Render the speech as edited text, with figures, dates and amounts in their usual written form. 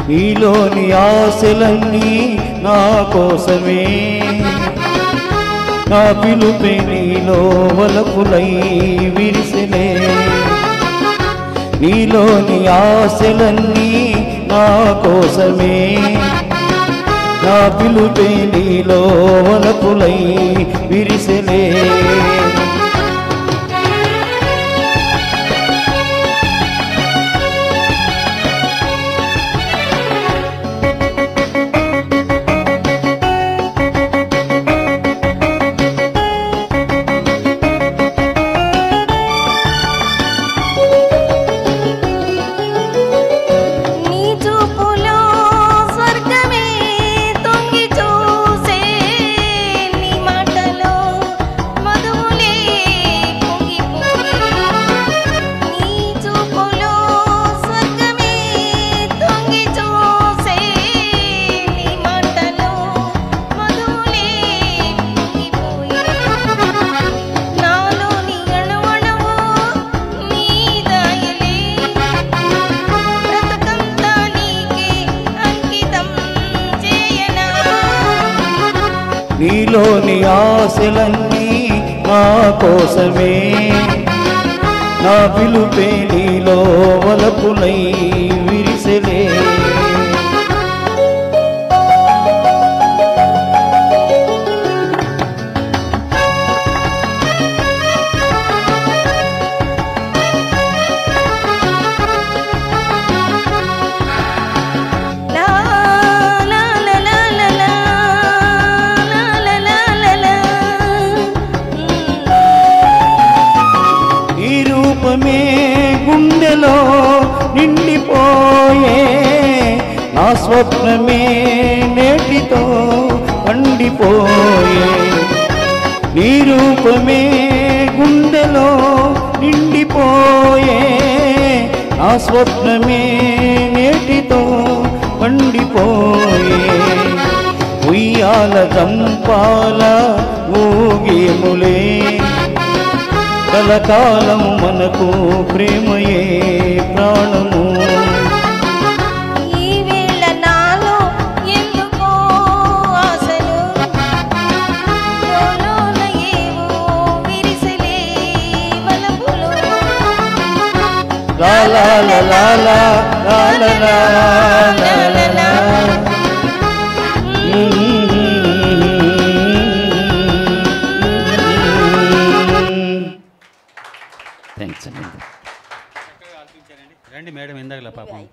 నీలోని ఆశలన్నీ నా కోసమే, నా పిలుపే నీలో వలపులై విరిసెలే. నీలోని ఆశలన్నీ నా కోసమే, నా పిలుపే నీలో వలపులై విరిసెలే. నీలోని ఆశలన్నీ నా కోసమే, నా పిలుపే నీలో వలపులై విరిసెలే. గుండెలో నిండిపోయే నా స్వప్నమే నేటితో పండిపోయే. నీ రూపమే గుండెలో నిండిపోయే నా స్వప్నమే నేటితో పండిపోయే. ఉయ్యాల జంపాల ఊగేములే, కలకాలం మనకు ప్రేమయే ప్రాణము. ఈ వేళ నాలో ఎందుకో ఆశలు, లోలోన ఏవో విరిసెలే వలపులు. లా లా లా లా లా లా లా లా లా లా. థ్యాంక్స్ అండి. రండి మేడం, ఇందాకలా పాపం